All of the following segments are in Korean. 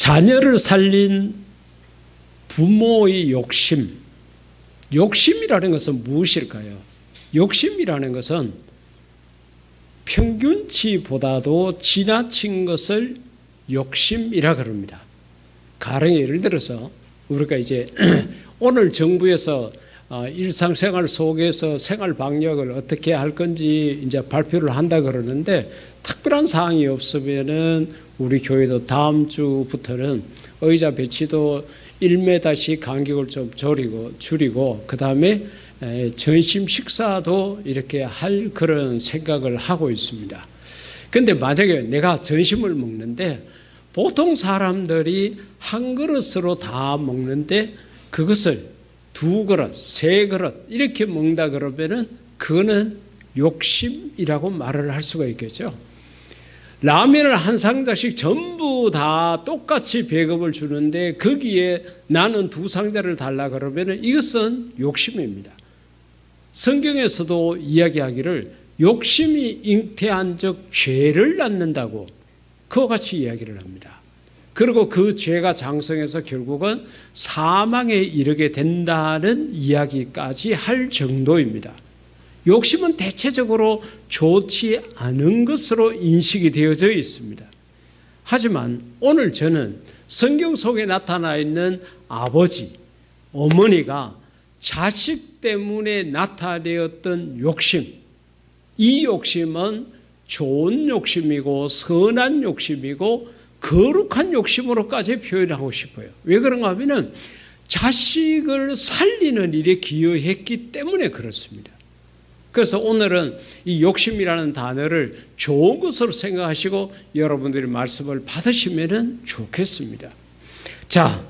자녀를 살린 부모의 욕심이라는 것은 무엇일까요? 욕심이라는 것은 평균치보다도 지나친 것을 욕심이라 그럽니다. 가령 예를 들어서 우리가 이제 오늘 정부에서 일상생활 속에서 생활 방역을 어떻게 할 건지 이제 발표를 한다 그러는데, 특별한 사항이 없으면은 우리 교회도 다음 주부터는 의자 배치도 1m씩 간격을 좀 줄이고 그 다음에 점심 식사도 이렇게 할 그런 생각을 하고 있습니다. 그런데 만약에 내가 점심을 먹는데 보통 사람들이 한 그릇으로 다 먹는데 그것을 2그릇, 3그릇 이렇게 먹는다 그러면은 그거는 욕심이라고 말을 할 수가 있겠죠. 라면을 한 상자씩 전부 다 똑같이 배급을 주는데 거기에 나는 2상자를 달라 그러면은 이것은 욕심입니다. 성경에서도 이야기하기를 욕심이 잉태한 적 죄를 낳는다고 그와 같이 이야기를 합니다. 그리고 그 죄가 장성해서 결국은 사망에 이르게 된다는 이야기까지 할 정도입니다. 욕심은 대체적으로 좋지 않은 것으로 인식이 되어져 있습니다. 하지만 오늘 저는 성경 속에 나타나 있는 아버지, 어머니가 자식 때문에 나타내었던 욕심, 이 욕심은 좋은 욕심이고 선한 욕심이고 거룩한 욕심으로까지 표현하고 싶어요. 왜 그런가 하면 자식을 살리는 일에 기여했기 때문에 그렇습니다. 그래서 오늘은 이 욕심이라는 단어를 좋은 것으로 생각하시고 여러분들이 말씀을 받으시면 좋겠습니다. 자,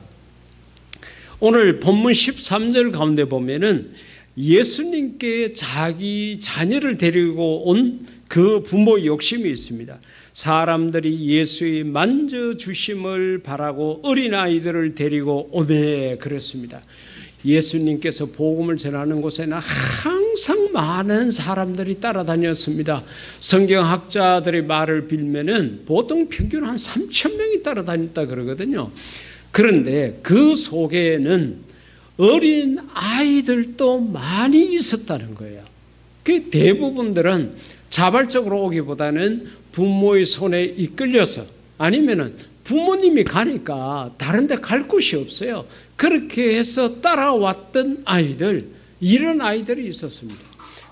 오늘 본문 13절 가운데 보면은 예수님께 자기 자녀를 데리고 온 그 부모의 욕심이 있습니다. 사람들이 예수의 만져주심을 바라고 어린아이들을 데리고 오매 그랬습니다. 예수님께서 복음을 전하는 곳에는 항상 많은 사람들이 따라다녔습니다. 성경학자들의 말을 빌면은 보통 평균 한 3,000명이 따라다녔다 그러거든요. 그런데 그 속에는 어린 아이들도 많이 있었다는 거예요. 그 대부분들은 자발적으로 오기보다는 부모의 손에 이끌려서, 아니면은 부모님이 가니까 다른 데 갈 곳이 없어요. 그렇게 해서 따라왔던 아이들, 이런 아이들이 있었습니다.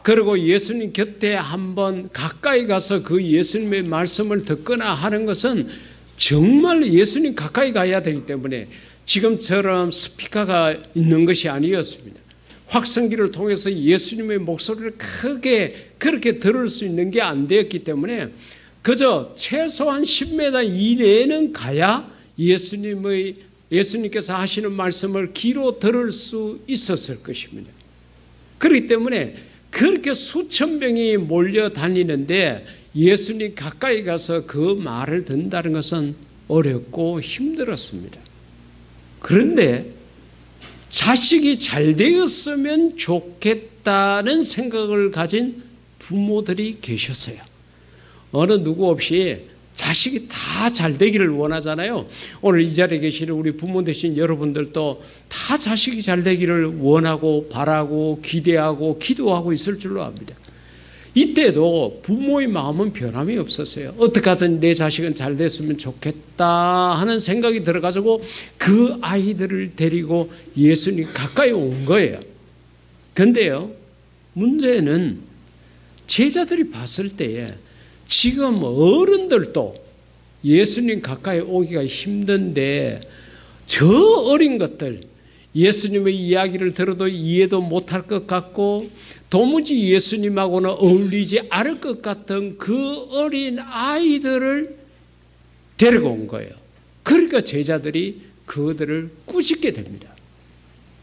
그리고 예수님 곁에 한번 가까이 가서 그 예수님의 말씀을 듣거나 하는 것은 정말 예수님 가까이 가야 되기 때문에 지금처럼 스피커가 있는 것이 아니었습니다. 확성기를 통해서 예수님의 목소리를 크게 그렇게 들을 수 있는 게 안 되었기 때문에 그저 최소한 10m 이내에는 가야 예수님께서 하시는 말씀을 귀로 들을 수 있었을 것입니다. 그렇기 때문에 그렇게 수천 명이 몰려다니는데 예수님 가까이 가서 그 말을 듣는다는 것은 어렵고 힘들었습니다. 그런데 자식이 잘 되었으면 좋겠다는 생각을 가진 부모들이 계셨어요. 어느 누구 없이 자식이 다 잘 되기를 원하잖아요. 오늘 이 자리에 계시는 우리 부모 되신 여러분들도 다 자식이 잘 되기를 원하고 바라고 기대하고 기도하고 있을 줄로 압니다. 이때도 부모의 마음은 변함이 없었어요. 어떻게 하든 내 자식은 잘 됐으면 좋겠다 하는 생각이 들어가지고 그 아이들을 데리고 예수님 가까이 온 거예요. 그런데요, 문제는 제자들이 봤을 때에 지금 어른들도 예수님 가까이 오기가 힘든데 저 어린 것들, 예수님의 이야기를 들어도 이해도 못할 것 같고 도무지 예수님하고는 어울리지 않을 것 같은 그 어린 아이들을 데리고 온 거예요. 그러니까 제자들이 그들을 꾸짖게 됩니다.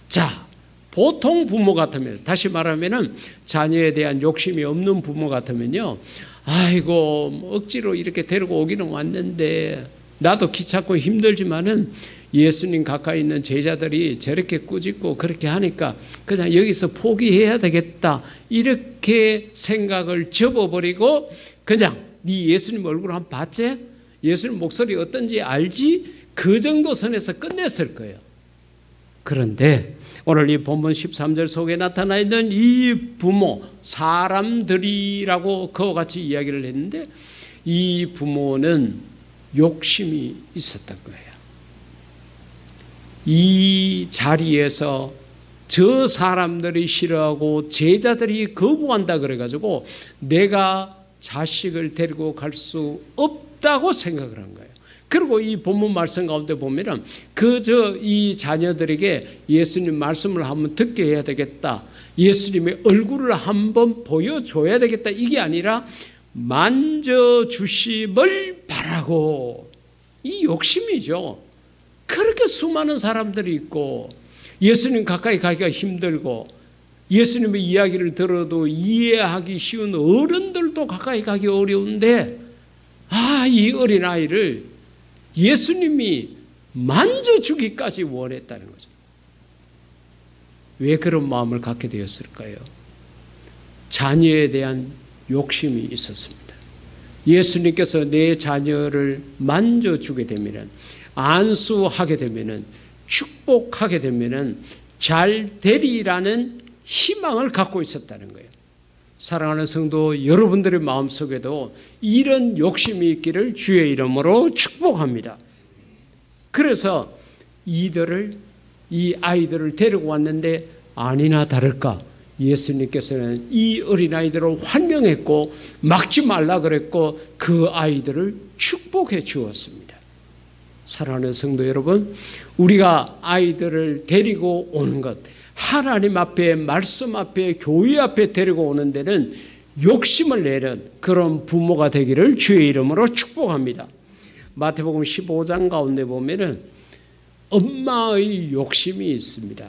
자, 보통 부모 같으면, 다시 말하면 자녀에 대한 욕심이 없는 부모 같으면요, 아이고 억지로 이렇게 데리고 오기는 왔는데 나도 귀찮고 힘들지만은 예수님 가까이 있는 제자들이 저렇게 꾸짖고 그렇게 하니까 그냥 여기서 포기해야 되겠다 이렇게 생각을 접어버리고 그냥 네 예수님 얼굴 한번 봤지? 예수님 목소리 어떤지 알지? 그 정도 선에서 끝냈을 거예요. 그런데 오늘 이 본문 13절 속에 나타나 있는 이 부모, 사람들이라고 그와 같이 이야기를 했는데 이 부모는 욕심이 있었던 거예요. 이 자리에서 저 사람들이 싫어하고 제자들이 거부한다 그래가지고 내가 자식을 데리고 갈 수 없다고 생각을 한 거예요. 그리고 이 본문 말씀 가운데 보면은 그저 이 자녀들에게 예수님 말씀을 한번 듣게 해야 되겠다. 예수님의 얼굴을 한번 보여줘야 되겠다. 이게 아니라 만져주심을 바라고, 이 욕심이죠. 그렇게 수많은 사람들이 있고 예수님 가까이 가기가 힘들고 예수님의 이야기를 들어도 이해하기 쉬운 어른들도 가까이 가기 어려운데 이 어린아이를 예수님이 만져주기까지 원했다는 거죠. 왜 그런 마음을 갖게 되었을까요? 자녀에 대한 욕심이 있었습니다. 예수님께서 내 자녀를 만져주게 되면, 안수하게 되면, 축복하게 되면 잘 되리라는 희망을 갖고 있었다는 거예요. 사랑하는 성도 여러분들의 마음속에도 이런 욕심이 있기를 주의 이름으로 축복합니다. 그래서 이 아이들을 데리고 왔는데 아니나 다를까 예수님께서는 이 어린아이들을 환영했고 막지 말라 그랬고 그 아이들을 축복해 주었습니다. 사랑하는 성도 여러분, 우리가 아이들을 데리고 오는 것, 하나님 앞에, 말씀 앞에, 교회 앞에 데리고 오는 데는 욕심을 내는 그런 부모가 되기를 주의 이름으로 축복합니다. 마태복음 15장 가운데 보면은 엄마의 욕심이 있습니다.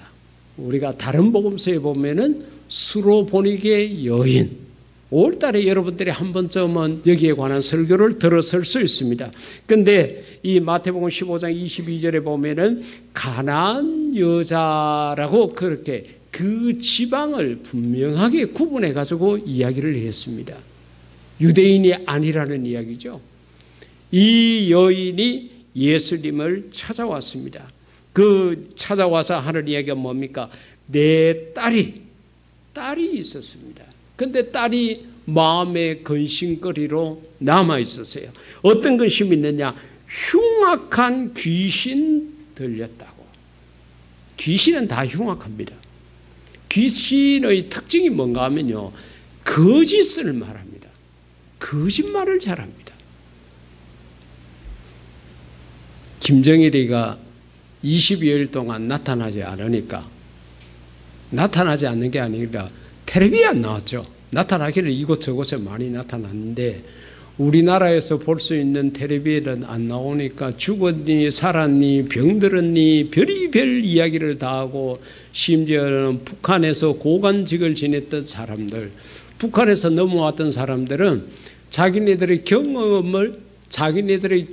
우리가 다른 복음서에 보면은 수로보니게 여인, 5월달에 여러분들이 한 번쯤은 여기에 관한 설교를 들었을 수 있습니다. 그런데 이 마태복음 15장 22절에 보면은 가나안 여자라고 그렇게 그 지방을 분명하게 구분해 가지고 이야기를 했습니다. 유대인이 아니라는 이야기죠. 이 여인이 예수님을 찾아왔습니다. 그 찾아와서 하는 이야기가 뭡니까? 내 딸이 있었습니다. 근데 딸이 마음의 근심거리로 남아 있었어요. 어떤 근심이 있느냐? 흉악한 귀신 들렸다고. 귀신은 다 흉악합니다. 귀신의 특징이 뭔가 하면요, 거짓을 말합니다. 거짓말을 잘합니다. 김정일이가 20여일 동안 나타나지 않으니까, 나타나지 않는 게 아니라 텔레비에 안 나왔죠. 나타나기는 이곳저곳에 많이 나타났는데 우리나라에서 볼 수 있는 텔레비에는 안 나오니까 죽었니 살았니 병들었니 별의별 이야기를 다 하고, 심지어는 북한에서 고관직을 지냈던 사람들, 북한에서 넘어왔던 사람들은 자기네들의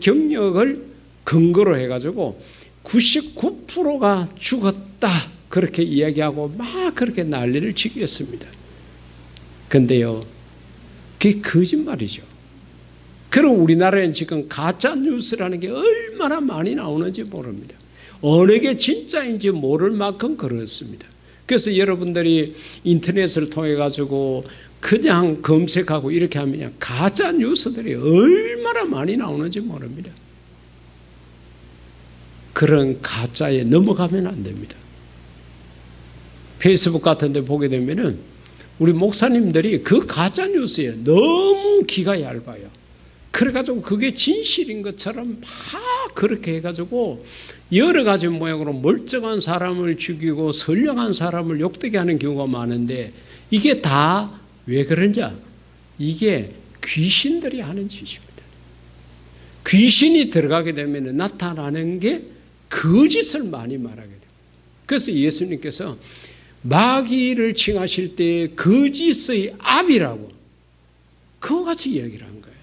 경력을 근거로 해가지고 99%가 죽었다 그렇게 이야기하고 막 그렇게 난리를 치게 했습니다. 근데요, 그게 거짓말이죠. 그리고 우리나라에는 지금 가짜 뉴스라는 게 얼마나 많이 나오는지 모릅니다. 어느 게 진짜인지 모를 만큼 그렇습니다. 그래서 여러분들이 인터넷을 통해 가지고 그냥 검색하고 이렇게 하면 가짜 뉴스들이 얼마나 많이 나오는지 모릅니다. 그런 가짜에 넘어가면 안 됩니다. 페이스북 같은 데 보게 되면은 우리 목사님들이 그 가짜 뉴스에 너무 기가 얇아요. 그래가지고 그게 진실인 것처럼 막 그렇게 해가지고 여러 가지 모양으로 멀쩡한 사람을 죽이고 선량한 사람을 욕되게 하는 경우가 많은데, 이게 다 왜 그러냐? 이게 귀신들이 하는 짓입니다. 귀신이 들어가게 되면 나타나는 게 거짓을 많이 말하게 돼요. 그래서 예수님께서 마귀를 칭하실 때 거짓의 압이라고 그와 같이 이야기를 한 거예요.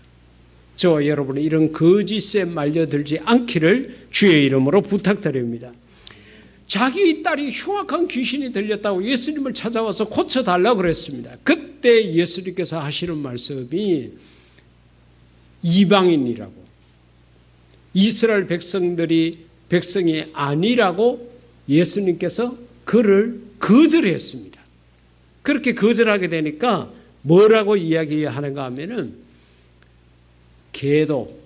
저와 여러분은 이런 거짓에 말려들지 않기를 주의 이름으로 부탁드립니다. 자기 딸이 흉악한 귀신이 들렸다고 예수님을 찾아와서 고쳐달라고 그랬습니다. 그때 예수님께서 하시는 말씀이 이방인이라고, 이스라엘 백성이 아니라고 예수님께서 그를 거절했습니다. 그렇게 거절하게 되니까 뭐라고 이야기하는가 하면은 개도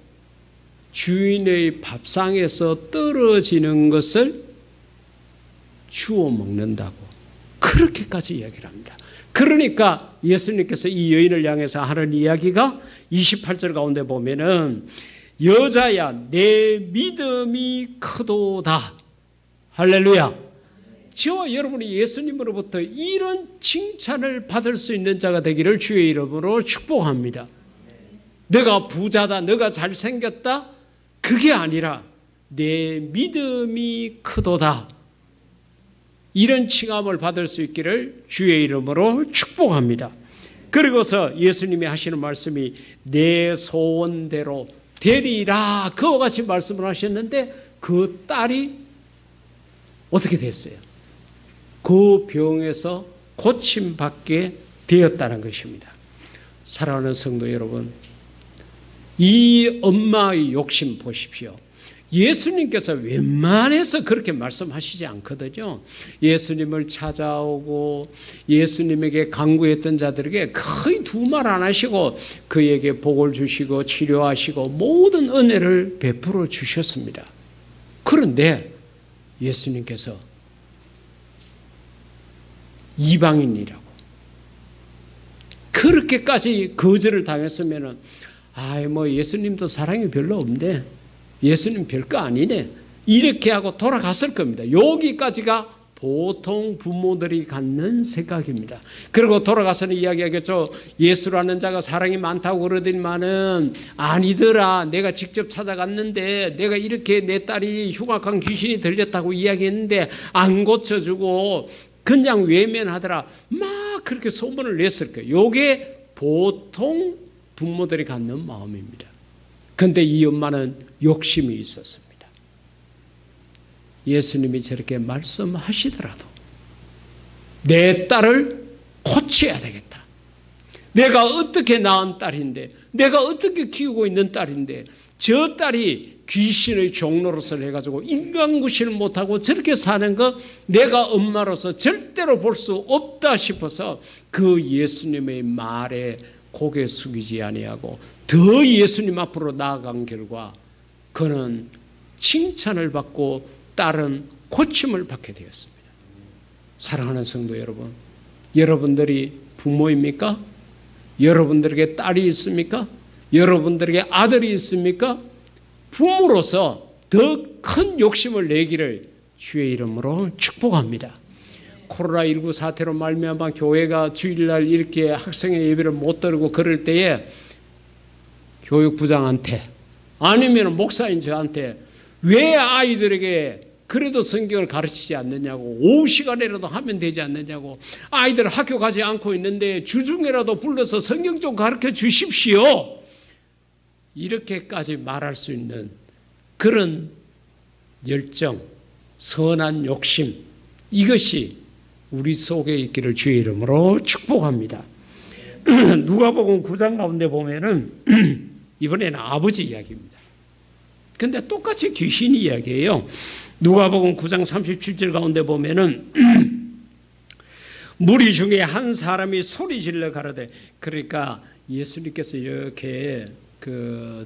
주인의 밥상에서 떨어지는 것을 주워 먹는다고 그렇게까지 이야기를 합니다. 그러니까 예수님께서 이 여인을 향해서 하는 이야기가 28절 가운데 보면은 여자야 내 믿음이 크도다. 할렐루야. 저와 여러분이 예수님으로부터 이런 칭찬을 받을 수 있는 자가 되기를 주의 이름으로 축복합니다. 내가 부자다, 내가 잘생겼다, 그게 아니라 내 믿음이 크도다. 이런 칭함을 받을 수 있기를 주의 이름으로 축복합니다. 그리고서 예수님이 하시는 말씀이 내 소원대로 되리라. 그와 같이 말씀을 하셨는데 그 딸이 어떻게 됐어요? 그 병에서 고침받게 되었다는 것입니다. 사랑하는 성도 여러분, 이 엄마의 욕심 보십시오. 예수님께서 웬만해서 그렇게 말씀하시지 않거든요. 예수님을 찾아오고 예수님에게 간구했던 자들에게 거의 두 말 안 하시고 그에게 복을 주시고 치료하시고 모든 은혜를 베풀어 주셨습니다. 그런데 예수님께서 이방인이라고 그렇게까지 거절을 당했으면은 뭐 예수님도 사랑이 별로 없네, 예수님 별거 아니네, 이렇게 하고 돌아갔을 겁니다. 여기까지가 보통 부모들이 갖는 생각입니다. 그리고 돌아가서는 이야기하겠죠. 예수라는 자가 사랑이 많다고 그러더니만은 아니더라, 내가 직접 찾아갔는데 내가 이렇게 내 딸이 흉악한 귀신이 들렸다고 이야기했는데 안 고쳐주고 그냥 외면하더라, 막 그렇게 소문을 냈을 거예요. 이게 보통 부모들이 갖는 마음입니다. 그런데 이 엄마는 욕심이 있었습니다. 예수님이 저렇게 말씀하시더라도 내 딸을 고쳐야 되겠다. 내가 어떻게 낳은 딸인데, 내가 어떻게 키우고 있는 딸인데 저 딸이 귀신의 종로로서 해가지고 인간구실을 못하고 저렇게 사는 거 내가 엄마로서 절대로 볼 수 없다 싶어서 그 예수님의 말에 고개 숙이지 아니하고 더 예수님 앞으로 나아간 결과 그는 칭찬을 받고 딸은 고침을 받게 되었습니다. 사랑하는 성도 여러분, 여러분들이 부모입니까? 여러분들에게 딸이 있습니까? 여러분들에게 아들이 있습니까? 부모로서 더 큰 욕심을 내기를 주의 이름으로 축복합니다. 코로나19 사태로 말미암아 교회가 주일날 이렇게 학생의 예배를 못 드리고 그럴 때에 교육부장한테 아니면 목사인 저한테 왜 아이들에게 그래도 성경을 가르치지 않느냐고, 오후 시간에라도 하면 되지 않느냐고, 아이들 학교 가지 않고 있는데 주중에라도 불러서 성경 좀 가르쳐 주십시오, 이렇게까지 말할 수 있는 그런 열정, 선한 욕심, 이것이 우리 속에 있기를 주의 이름으로 축복합니다. 누가복음 9장 가운데 보면은 이번에는 아버지 이야기입니다. 근데 똑같이 귀신 이야기예요. 누가복음 9장 37절 가운데 보면은 무리 중에 한 사람이 소리 질러 가로되, 그러니까 예수님께서 이렇게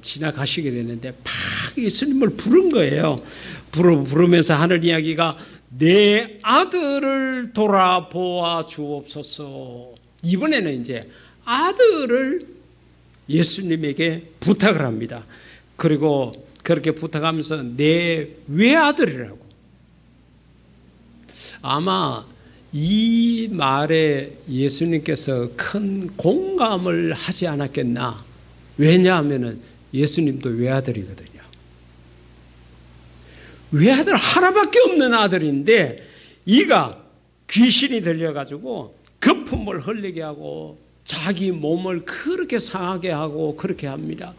지나가시게 되는데 막 예수님을 부른 거예요. 부르면서 하는 이야기가 내 아들을 돌아보아 주옵소서. 이번에는 이제 아들을 예수님에게 부탁을 합니다. 그리고 그렇게 부탁하면서 내 외아들이라고. 아마 이 말에 예수님께서 큰 공감을 하지 않았겠나. 왜냐하면 예수님도 외아들이거든요. 외아들 하나밖에 없는 아들인데 이가 귀신이 들려가지고 거품을 흘리게 하고 자기 몸을 그렇게 상하게 하고 그렇게 합니다.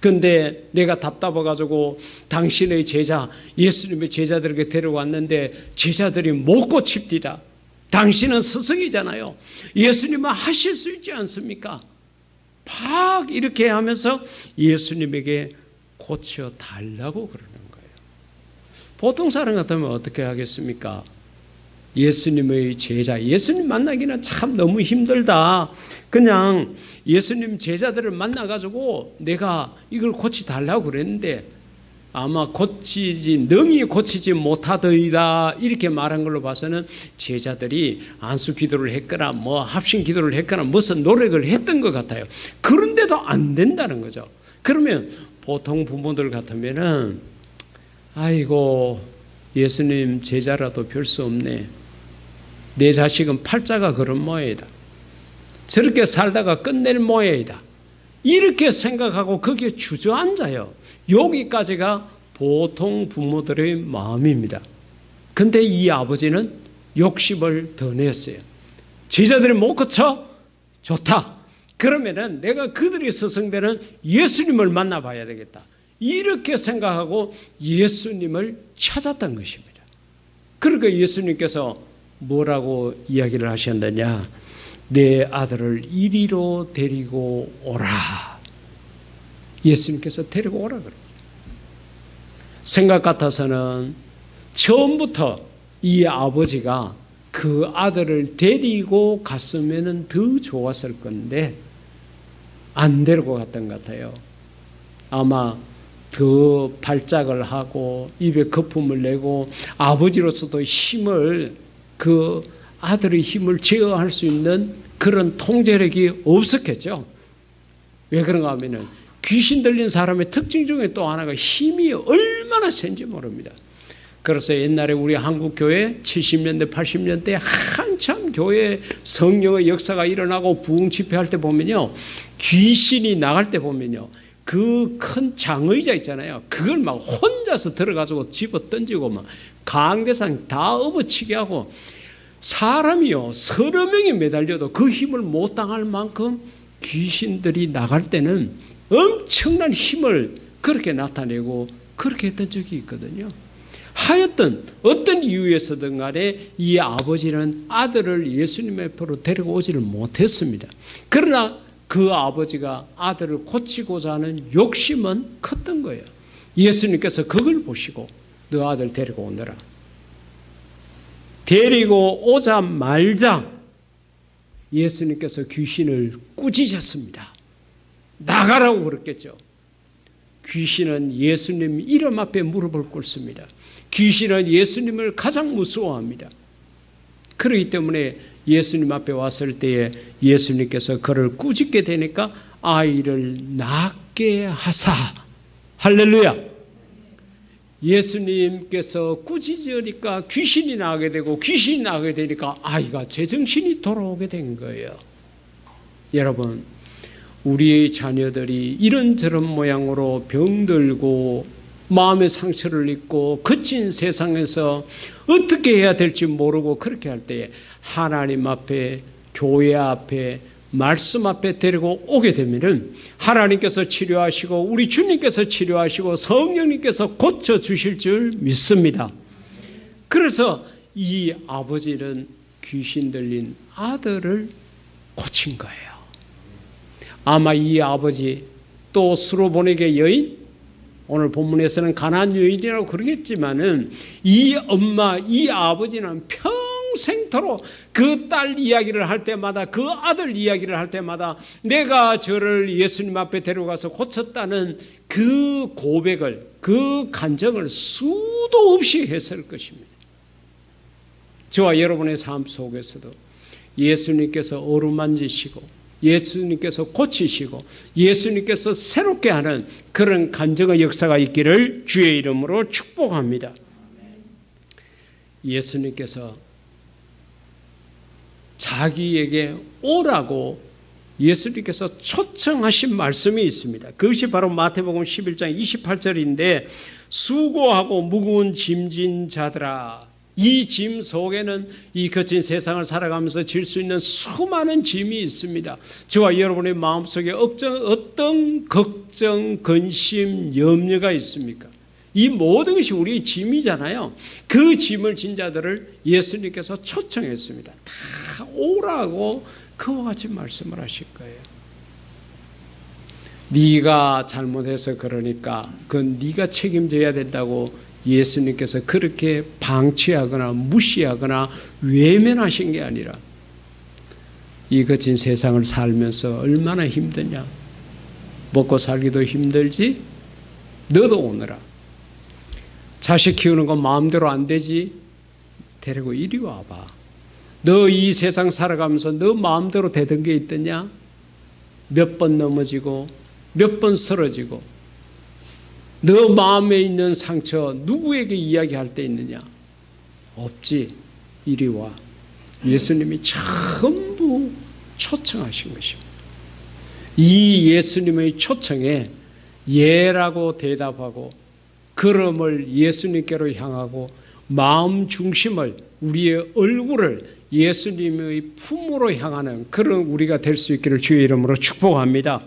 그런데 내가 답답해가지고 당신의 제자, 예수님의 제자들에게 데려왔는데 제자들이 못 고칩디다. 당신은 스승이잖아요. 예수님은 하실 수 있지 않습니까? 막 이렇게 하면서 예수님에게 고쳐달라고 그러는 거예요. 보통 사람 같으면 어떻게 하겠습니까? 예수님의 제자, 예수님 만나기는 참 너무 힘들다. 그냥 예수님 제자들을 만나가지고 내가 이걸 고치달라고 그랬는데 아마 능히 고치지 못하더이다 이렇게 말한 걸로 봐서는 제자들이 안수 기도를 했거나 뭐 합심 기도를 했거나 무슨 노력을 했던 것 같아요. 그런데도 안 된다는 거죠. 그러면 보통 부모들 같으면은 아이고 예수님 제자라도 별 수 없네. 내 자식은 팔자가 그런 모양이다. 저렇게 살다가 끝낼 모양이다. 이렇게 생각하고 거기에 주저앉아요. 여기까지가 보통 부모들의 마음입니다. 근데 이 아버지는 욕심을 더 냈어요. 제자들이 못 고쳐? 좋다. 그러면은 내가 그들이 서성대는 예수님을 만나봐야 되겠다. 이렇게 생각하고 예수님을 찾았던 것입니다. 그러니까 예수님께서 뭐라고 이야기를 하셨느냐? 내 아들을 이리로 데리고 오라. 예수님께서 데리고 오라 그래요. 생각 같아서는 처음부터 이 아버지가 그 아들을 데리고 갔으면 더 좋았을 건데 안 데리고 갔던 것 같아요. 아마 더 발작을 하고 입에 거품을 내고 아버지로서도 그 아들의 힘을 제어할 수 있는 그런 통제력이 없었겠죠. 왜 그런가 하면은 귀신 들린 사람의 특징 중에 또 하나가 힘이 얼마나 센지 모릅니다. 그래서 옛날에 우리 한국 교회 70년대 80년대 한참 교회 성령의 역사가 일어나고 부흥 집회할 때 보면요, 귀신이 나갈 때 보면요, 그 큰 장의자 있잖아요. 그걸 막 혼자서 들어가지고 집어 던지고 막 강대상 다 업어치게 하고 사람이요 서너 명이 매달려도 그 힘을 못 당할 만큼 귀신들이 나갈 때는 엄청난 힘을 그렇게 나타내고 그렇게 했던 적이 있거든요. 하여튼 어떤 이유에서든 간에 이 아버지는 아들을 예수님 앞으로 데리고 오지를 못했습니다. 그러나 그 아버지가 아들을 고치고자 하는 욕심은 컸던 거예요. 예수님께서 그걸 보시고 너 아들 데리고 오너라. 데리고 오자마자 예수님께서 귀신을 꾸짖었습니다. 나가라고 그랬겠죠. 귀신은 예수님 이름 앞에 무릎을 꿇습니다. 귀신은 예수님을 가장 무서워합니다. 그렇기 때문에 예수님 앞에 왔을 때에 예수님께서 그를 꾸짖게 되니까 아이를 낫게 하사. 할렐루야. 예수님께서 꾸짖으니까 귀신이 나게 되고 귀신이 나게 되니까 아이가 제정신이 돌아오게 된 거예요. 여러분, 우리 자녀들이 이런저런 모양으로 병들고 마음의 상처를 입고 거친 세상에서 어떻게 해야 될지 모르고 그렇게 할 때에 하나님 앞에, 교회 앞에, 말씀 앞에 데리고 오게 되면은 하나님께서 치료하시고 우리 주님께서 치료하시고 성령님께서 고쳐주실 줄 믿습니다. 그래서 이 아버지는 귀신 들린 아들을 고친 거예요. 아마 이 아버지 또 수로보내게 여인, 오늘 본문에서는 가나안 여인이라고 그러겠지만은 이 엄마, 이 아버지는 평생토록 그 딸 이야기를 할 때마다 그 아들 이야기를 할 때마다 내가 저를 예수님 앞에 데려가서 고쳤다는 그 고백을, 그 간증을 수도 없이 했을 것입니다. 저와 여러분의 삶 속에서도 예수님께서 어루만지시고 예수님께서 고치시고 예수님께서 새롭게 하는 그런 간증의 역사가 있기를 주의 이름으로 축복합니다. 예수님께서 자기에게 오라고 예수님께서 초청하신 말씀이 있습니다. 그것이 바로 마태복음 11장 28절인데 수고하고 무거운 짐진 자들아, 이 짐 속에는 이 거친 세상을 살아가면서 질 수 있는 수많은 짐이 있습니다. 저와 여러분의 마음속에 어떤 걱정, 근심, 염려가 있습니까? 이 모든 것이 우리의 짐이잖아요. 그 짐을 진 자들을 예수님께서 초청했습니다. 다 오라고 그와 같이 말씀을 하실 거예요. 네가 잘못해서 그러니까 그건 네가 책임져야 된다고 예수님께서 그렇게 방치하거나 무시하거나 외면하신 게 아니라 이 거친 세상을 살면서 얼마나 힘드냐. 먹고 살기도 힘들지. 너도 오너라. 자식 키우는 건 마음대로 안 되지. 데리고 이리 와봐. 너 이 세상 살아가면서 너 마음대로 되던 게 있더냐? 몇 번 넘어지고 몇 번 쓰러지고 너 마음에 있는 상처 누구에게 이야기할 때 있느냐? 없지. 이리 와. 예수님이 전부 초청하신 것입니다. 이 예수님의 초청에 예라고 대답하고 걸음을 예수님께로 향하고 마음 중심을 우리의 얼굴을 예수님의 품으로 향하는 그런 우리가 될 수 있기를 주의 이름으로 축복합니다.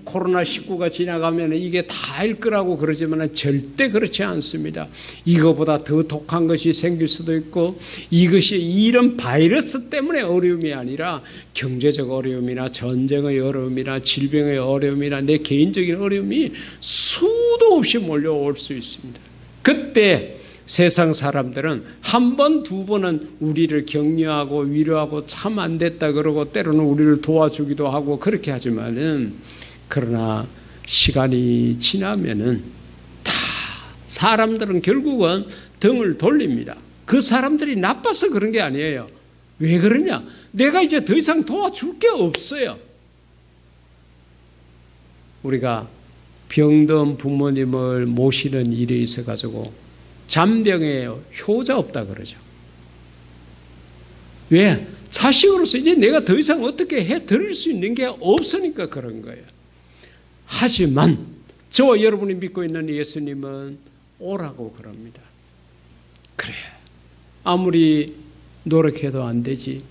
코로나19가 지나가면 이게 다일 거라고 그러지만 절대 그렇지 않습니다. 이거보다 더 독한 것이 생길 수도 있고 이것이 이런 바이러스 때문에 어려움이 아니라 경제적 어려움이나 전쟁의 어려움이나 질병의 어려움이나 내 개인적인 어려움이 수도 없이 몰려올 수 있습니다. 그때 세상 사람들은 한 번, 두 번은 우리를 격려하고 위로하고 참 안 됐다 그러고 때로는 우리를 도와주기도 하고 그렇게 하지만은 그러나 시간이 지나면은 다 사람들은 결국은 등을 돌립니다. 그 사람들이 나빠서 그런 게 아니에요. 왜 그러냐? 내가 이제 더 이상 도와줄 게 없어요. 우리가 병든 부모님을 모시는 일이 있어가지고 잔병에 효자 없다 그러죠. 왜? 자식으로서 이제 내가 더 이상 어떻게 해드릴 수 있는 게 없으니까 그런 거예요. 하지만 저와 여러분이 믿고 있는 예수님은 오라고 그럽니다. 그래, 아무리 노력해도 안 되지,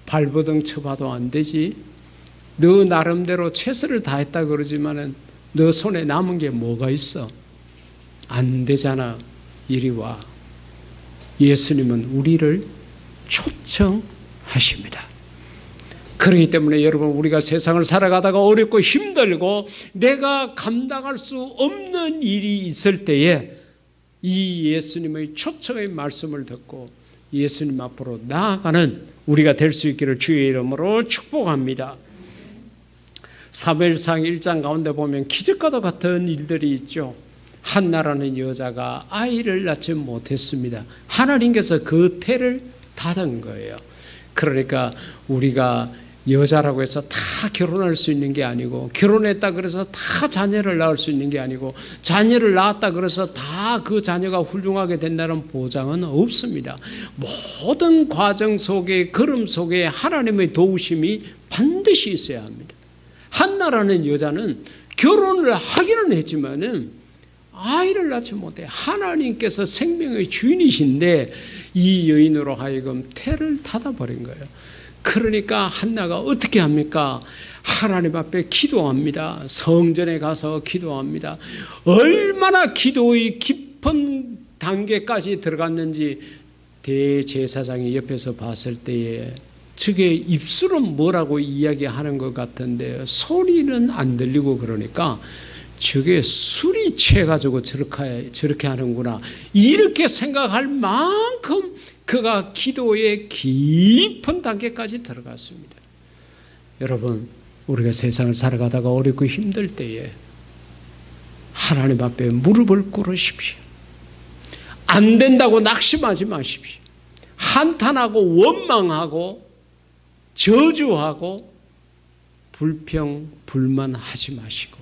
발버둥 쳐봐도 안 되지, 너 나름대로 최선을 다했다 그러지만은 너 손에 남은 게 뭐가 있어? 안 되잖아. 이리 와. 예수님은 우리를 초청하십니다. 그렇기 때문에 여러분 우리가 세상을 살아가다가 어렵고 힘들고 내가 감당할 수 없는 일이 있을 때에 이 예수님의 초청의 말씀을 듣고 예수님 앞으로 나아가는 우리가 될 수 있기를 주의 이름으로 축복합니다. 사무엘상 1장 가운데 보면 기적과도 같은 일들이 있죠. 한나라는 여자가 아이를 낳지 못했습니다. 하나님께서 그 태를 닫은 거예요. 그러니까 우리가 여자라고 해서 다 결혼할 수 있는 게 아니고 결혼했다 그래서 다 자녀를 낳을 수 있는 게 아니고 자녀를 낳았다 그래서 다 그 자녀가 훌륭하게 된다는 보장은 없습니다. 모든 과정 속에 걸음 속에 하나님의 도우심이 반드시 있어야 합니다. 한나라는 여자는 결혼을 하기는 했지만은 아이를 낳지 못해. 하나님께서 생명의 주인이신데 이 여인으로 하여금 태를 닫아버린 거예요. 그러니까 한나가 어떻게 합니까? 하나님 앞에 기도합니다. 성전에 가서 기도합니다. 얼마나 기도의 깊은 단계까지 들어갔는지 대제사장이 옆에서 봤을 때에 저게 입술은 뭐라고 이야기하는 것 같은데 소리는 안 들리고 그러니까 저게 술이 취해가지고 저렇게 하는구나 이렇게 생각할 만큼 그가 기도의 깊은 단계까지 들어갔습니다. 여러분 우리가 세상을 살아가다가 어렵고 힘들 때에 하나님 앞에 무릎을 꿇으십시오. 안 된다고 낙심하지 마십시오. 한탄하고 원망하고 저주하고 불평 불만하지 마시고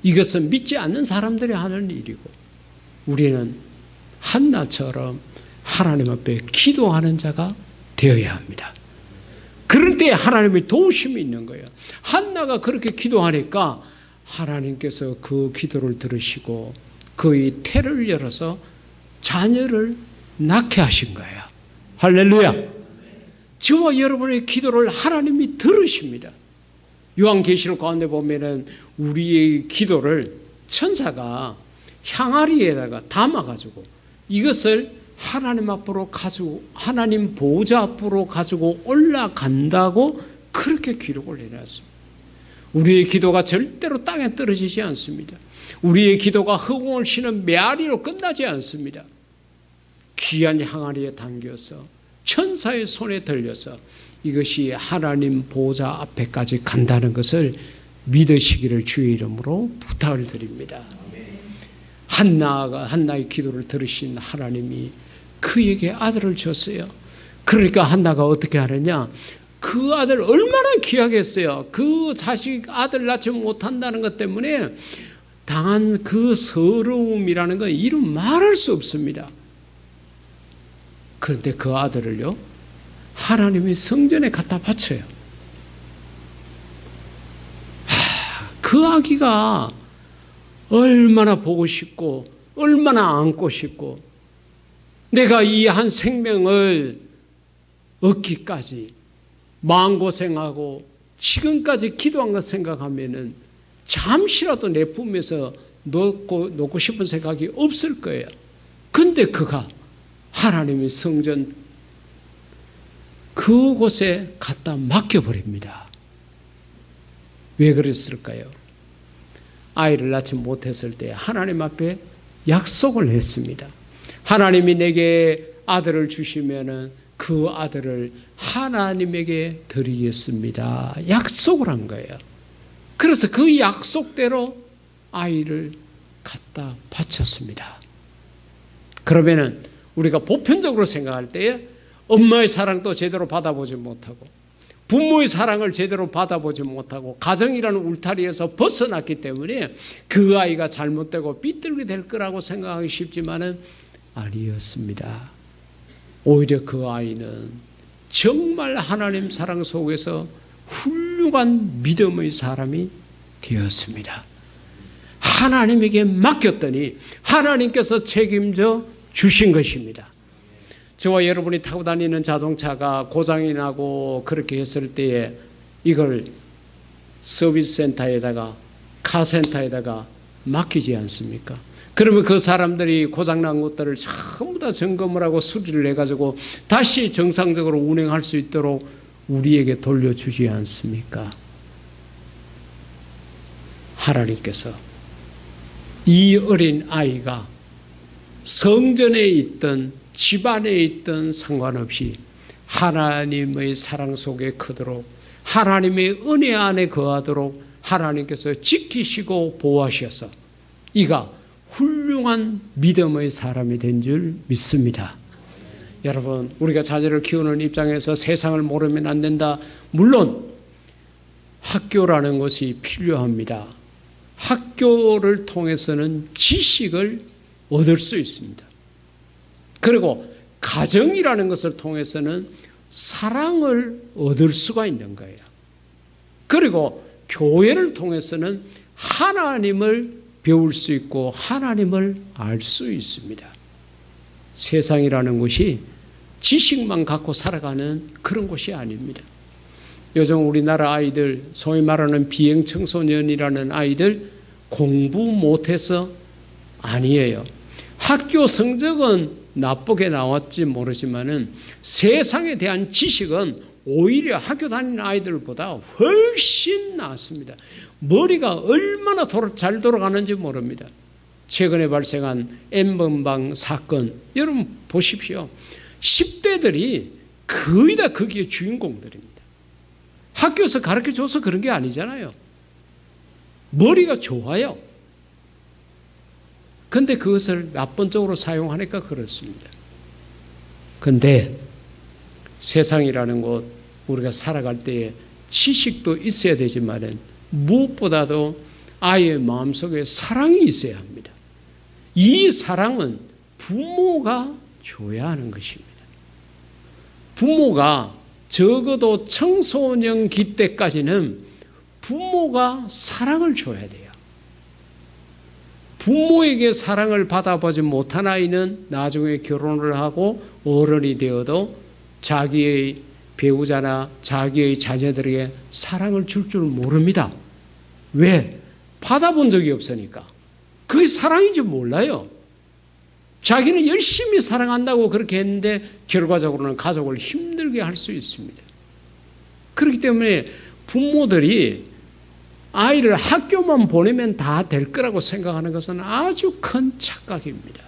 이것은 믿지 않는 사람들이 하는 일이고 우리는 한나처럼 하나님 앞에 기도하는 자가 되어야 합니다. 그럴 때 하나님의 도우심이 있는 거예요. 한나가 그렇게 기도하니까 하나님께서 그 기도를 들으시고 그의 태를 열어서 자녀를 낳게 하신 거예요. 할렐루야. 저와 여러분의 기도를 하나님이 들으십니다. 요한계시록 가운데 보면은 우리의 기도를 천사가 향아리에다가 담아가지고 이것을 하나님 앞으로 가지고 하나님 보좌 앞으로 가지고 올라간다고 그렇게 기록을 해놨습니다. 우리의 기도가 절대로 땅에 떨어지지 않습니다. 우리의 기도가 허공을 치는 메아리로 끝나지 않습니다. 귀한 항아리에 담겨서 천사의 손에 들려서 이것이 하나님 보좌 앞에까지 간다는 것을 믿으시기를 주의 이름으로 부탁을 드립니다. 한나의 기도를 들으신 하나님이 그에게 아들을 줬어요. 그러니까 한나가 어떻게 하느냐? 그 아들 얼마나 귀하겠어요. 그 자식 아들 낳지 못한다는 것 때문에 당한 그 서러움이라는 건 이루 말할 수 없습니다. 그런데 그 아들을요, 하나님이 성전에 갖다 바쳐요. 그 아기가 얼마나 보고 싶고 얼마나 안고 싶고 내가 이 한 생명을 얻기까지 마음고생하고 지금까지 기도한 것 생각하면은 잠시라도 내 품에서 놓고 싶은 생각이 없을 거예요. 근데 그가 하나님의 성전 그곳에 갖다 맡겨버립니다. 왜 그랬을까요? 아이를 낳지 못했을 때 하나님 앞에 약속을 했습니다. 하나님이 내게 아들을 주시면은 그 아들을 하나님에게 드리겠습니다. 약속을 한 거예요. 그래서 그 약속대로 아이를 갖다 바쳤습니다. 그러면은 우리가 보편적으로 생각할 때에 엄마의 사랑도 제대로 받아보지 못하고 부모의 사랑을 제대로 받아보지 못하고 가정이라는 울타리에서 벗어났기 때문에 그 아이가 잘못되고 삐뚤게 될 거라고 생각하기 쉽지만은 아니었습니다. 오히려 그 아이는 정말 하나님 사랑 속에서 훌륭한 믿음의 사람이 되었습니다. 하나님에게 맡겼더니 하나님께서 책임져 주신 것입니다. 저와 여러분이 타고 다니는 자동차가 고장이 나고 그렇게 했을 때에 이걸 서비스 센터에다가 카센터에다가 맡기지 않습니까? 그러면 그 사람들이 고장난 것들을 전부 다 점검을 하고 수리를 해가지고 다시 정상적으로 운행할 수 있도록 우리에게 돌려주지 않습니까? 하나님께서 이 어린 아이가 성전에 있던 집안에 있던 상관없이 하나님의 사랑 속에 크도록 하나님의 은혜 안에 거하도록 하나님께서 지키시고 보호하셔서 이가 훌륭한 믿음의 사람이 된 줄 믿습니다. 여러분, 우리가 자녀를 키우는 입장에서 세상을 모르면 안 된다. 물론 학교라는 것이 필요합니다. 학교를 통해서는 지식을 얻을 수 있습니다. 그리고 가정이라는 것을 통해서는 사랑을 얻을 수가 있는 거예요. 그리고 교회를 통해서는 하나님을 배울 수 있고 하나님을 알 수 있습니다. 세상이라는 곳이 지식만 갖고 살아가는 그런 곳이 아닙니다. 요즘 우리나라 아이들, 소위 말하는 비행 청소년이라는 아이들 공부 못해서 아니에요. 학교 성적은 나쁘게 나왔지 모르지만은 세상에 대한 지식은 오히려 학교 다니는 아이들보다 훨씬 낫습니다. 머리가 얼마나 잘 돌아가는지 모릅니다. 최근에 발생한 N번방 사건, 여러분 보십시오. 10대들이 거의 다 거기에 주인공들입니다. 학교에서 가르쳐줘서 그런 게 아니잖아요. 머리가 좋아요. 근데 그것을 나쁜 쪽으로 사용하니까 그렇습니다. 근데 세상이라는 곳 우리가 살아갈 때에 지식도 있어야 되지만은 무엇보다도 아이의 마음속에 사랑이 있어야 합니다. 이 사랑은 부모가 줘야 하는 것입니다. 부모가 적어도 청소년기 때까지는 부모가 사랑을 줘야 돼요. 부모에게 사랑을 받아보지 못한 아이는 나중에 결혼을 하고 어른이 되어도 자기의 배우자나 자기의 자녀들에게 사랑을 줄 줄 모릅니다. 왜? 받아본 적이 없으니까. 그게 사랑인지 몰라요. 자기는 열심히 사랑한다고 그렇게 했는데 결과적으로는 가족을 힘들게 할 수 있습니다. 그렇기 때문에 부모들이 아이를 학교만 보내면 다 될 거라고 생각하는 것은 아주 큰 착각입니다.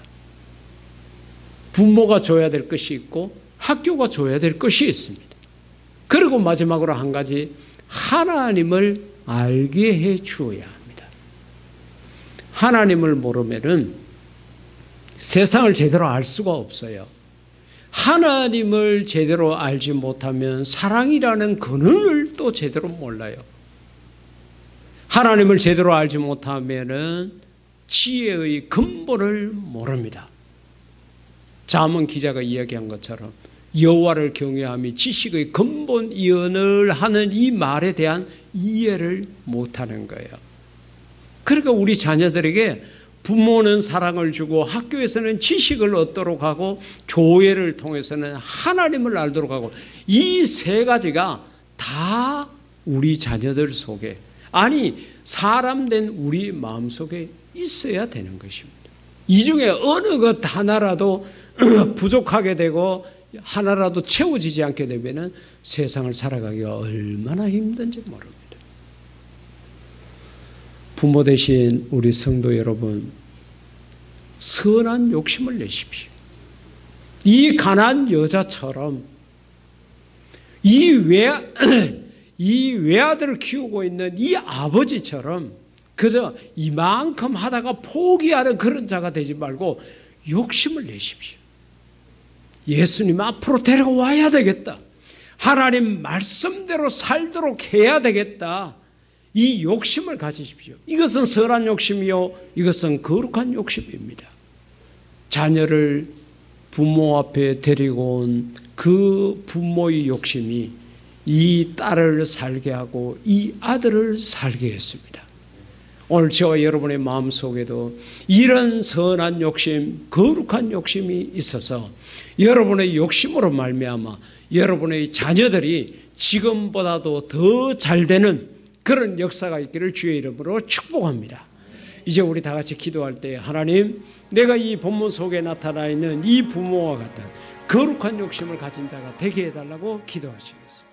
부모가 줘야 될 것이 있고 학교가 줘야 될 것이 있습니다. 그리고 마지막으로 한 가지, 하나님을 알게 해 주어야 합니다. 하나님을 모르면은 세상을 제대로 알 수가 없어요. 하나님을 제대로 알지 못하면 사랑이라는 근원을 또 제대로 몰라요. 하나님을 제대로 알지 못하면은 지혜의 근본을 모릅니다. 잠언 기자가 이야기한 것처럼 여호와를 경외함이 지식의 근본이언을 하는 이 말에 대한 이해를 못하는 거예요. 그러니까 우리 자녀들에게 부모는 사랑을 주고 학교에서는 지식을 얻도록 하고 교회를 통해서는 하나님을 알도록 하고, 이 세 가지가 다 우리 자녀들 속에, 아니 사람 된 우리 마음속에 있어야 되는 것입니다. 이 중에 어느 것 하나라도 부족하게 되고 하나라도 채워지지 않게 되면 세상을 살아가기가 얼마나 힘든지 모릅니다. 부모 되신 우리 성도 여러분, 선한 욕심을 내십시오. 이 가난 여자처럼 이 외아들을 키우고 있는 이 아버지처럼 그저 이만큼 하다가 포기하는 그런 자가 되지 말고 욕심을 내십시오. 예수님 앞으로 데려와야 되겠다. 하나님 말씀대로 살도록 해야 되겠다. 이 욕심을 가지십시오. 이것은 선한 욕심이요, 이것은 거룩한 욕심입니다. 자녀를 부모 앞에 데리고 온 그 부모의 욕심이 이 딸을 살게 하고 이 아들을 살게 했습니다. 오늘 저와 여러분의 마음속에도 이런 선한 욕심, 거룩한 욕심이 있어서 여러분의 욕심으로 말미암아 여러분의 자녀들이 지금보다도 더 잘되는 그런 역사가 있기를 주의 이름으로 축복합니다. 이제 우리 다 같이 기도할 때, 하나님, 내가 이 본문 속에 나타나 있는 이 부모와 같은 거룩한 욕심을 가진 자가 되게 해달라고 기도하시겠습니다.